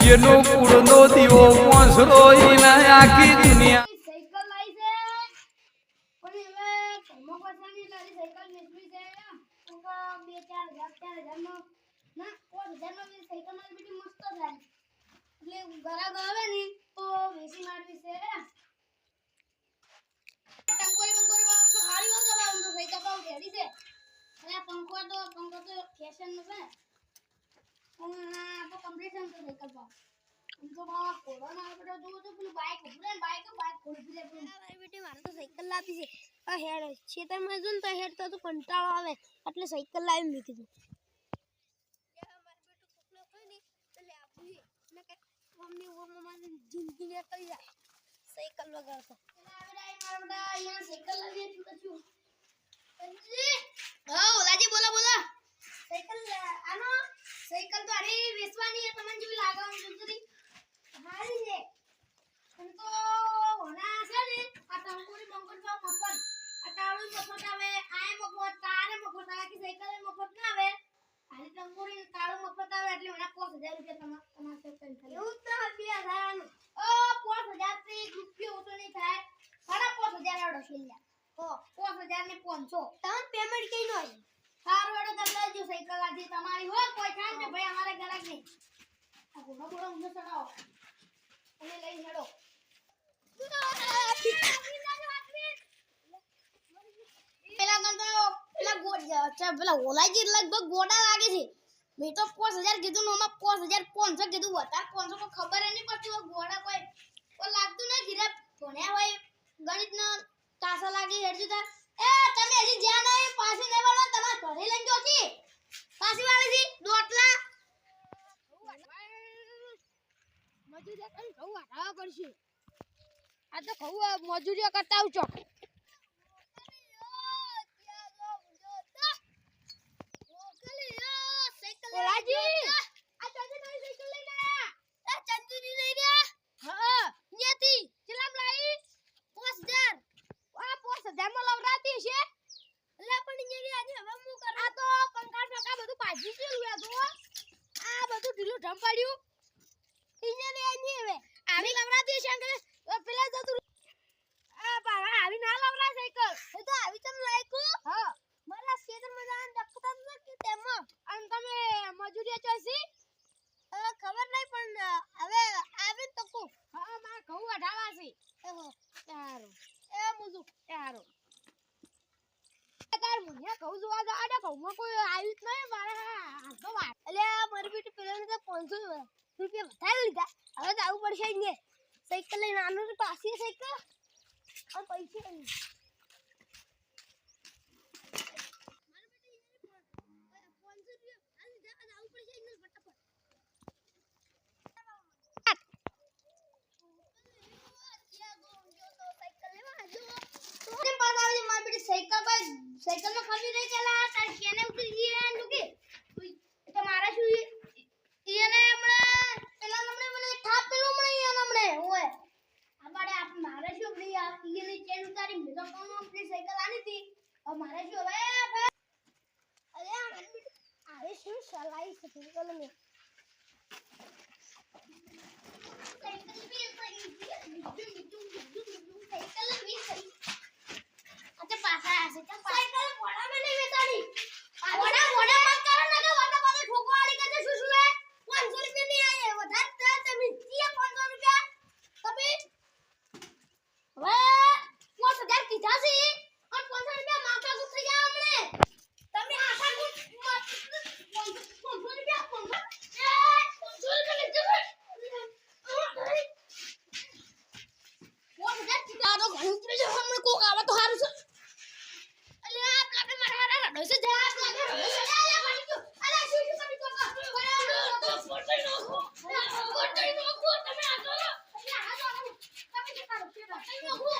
એનો કુળનો દીવો પોસરો ઈને આખી દુનિયા સાયકલ લાઈ છે પણ હવે મોકોસાની લારી સાયકલ વેચવી છે તો 2-4 નો ના 5000 નો સાયકલ મારી બેટી મસ્ત થાય એટલે ગરાગ આવે ને તો વેચી મારવી છે ટંકોરી વાળો તો હારી વાળો બાઉન તો સાયકલ પાઉ રેડી છે અરે પંખો તો ફેશન નો છે તો કમ્પ્લીટ છે તો સાયકલ પાઉ તો બા કોરોના આપણે જો તો પેલું બાઈક ઉભરે બાઈક ખોલી દે મારી બેટી મારે તો સાયકલ લાવી છે આ હેડ ખેતરમાં જો ને તો હેડ તો કંટાળો આવે એટલે સાયકલ લાવી મે કીધું મારી બેટો કોકલો હોય ને તો લે આપી ને કે મમ્મી ઓ મમ્મા જિંદગી ને કરી જાય સાયકલ વગર તો મારા બડા અહીંયા સાયકલ લાવી તું તો છું હા ઓલાજી બોલો સાયકલ આનો સાયકલ તો અરે વેચવાની છે તમને જેવી લાગવાનું જલ્દી હારી છે પણ તો હોના છે ને આ ટંકોરી બંકોર તો મફત આ તાળું મફત આવે આય મફત તારે મફત આવે કે સાયકલ મફત ના આવે આની ટંકોરી તાળું મફત આવે એટલે મને 5000 રૂપિયા તમારે સાયકલ થાય એવું તો 2000 નું ઓ 5000 થી રૂપિયા ઓછો નહીં થાય 5000 આડો છેલ્લા ઓ 5000 ને 500 તમે પેમેન્ટ કઈ નો આવી સારું એડો તમને જો સાયકલ આજી તમારી હો કોઈ થાય ને ભાઈ અમારે ગરાક નહીં આ બોડો ઊંધો ચડાવો અને લઈ હેડો પેલા ગંદો પેલા ગોડ અચ્છા પેલા ઓલાજી લગભગ ગોડા લાગે છે મે તો 5000 કીધું નો માં 5500 કીધું વધારે 500 તો ખબર નહીં પડતી ગોડા કોઈ લાગતું નહીં ધીરે ભણ્યા હોય ગણિત નો તાસા લાગી હેડજો તા એ તમે હજી જ્યાં નહીં પાછી ને વળો તમાર ઘરે લઈને જો કી પાછી વાળી દી દોટલા મજૂરી કરી ઘઉં વાળવા પડશે આ તો ઘઉં મજૂરી કરતા આવજો ઓલાજી આ ચંદુ નવી સાયકલ લઈને આ ચંદુની લઈને હા ન્યાથી ચલામ લાઈ 5000 આ 5000 માં લવરાતી છે એટલે પણ ન્યાની આજે હવે હું કર આ તો પંખા ટકા બધું પાજી ગયું તો આ બધું ઢીલું ઢમ પડ્યું ઈને આની હવે આવી લવરાતી છે અંકલ પેલા જતું આ બાવા આવી ના લવરા સાયકલ એ તો આવી તમ લાયકો હા મારા ખેતરમાં જાન દખતા નથી તેમાં અને તમે મજૂરી ચોસી ખબર નહીં પણ હવે આવે તો કો હા માર ઘઉં વઢાવા છે એહો સારું એ મુજુ સારું તાર મુનિયા ઘઉં જોવા જા આડા ઘઉંમાં કોઈ આવ્યું જ નહીં મારે હાથો વાત એટલે મારી બેટી પેલાને તો 500 રૂપિયા વધારે લીધા હવે તો આવું પડશે ને સાયકલ લઈને આનું પાછી સાયકલ આ પૈસા નહીં साइकिल में खाली नहीं चला तार केने उतरी गई लुके તમારા શું ઈને હમણે પેલા હમણે મને થાપ પેલો મને ઈને હમણે ઓય આબાડે આપ મારે શું ભઈ આ ઈને ચેન ઉતારી મે તો કોણ આપણી સાયકલ આની હતી હવે મારે શું હવે અરે આરે શું ચલાઈ છે સાયકલ મે સાયકલ બી પડી સાયકલ બી સહી अच्छा पासा ऐसे क्या साइकिल बड़ा में नहीं बेचारी बड़ा बड़ा मत करो ना कि वाटा वाले ठोको वाली का जो शुरू है 500 रुपए नहीं आए વધારે તમે કિયા 500 રૂપિયા તમે હવે 5000 કીધા છે અને 500 રૂપિયા માથા ગુસ્સ થઈ ગયા હમણે તમે આશા ગુસ્સ 500 રૂપિયા 500 રૂપિયા वो हजार कितना तो घर ऊपर जो हम को आवा तो हारू से अरे आप लाके मारा रडो से जा आप लाके रडो से अरे पानी क्यों अरे शुरू पानी को तो फोटो नो को તમે આ તો અરે આ તો તમે કે કરો કે નો को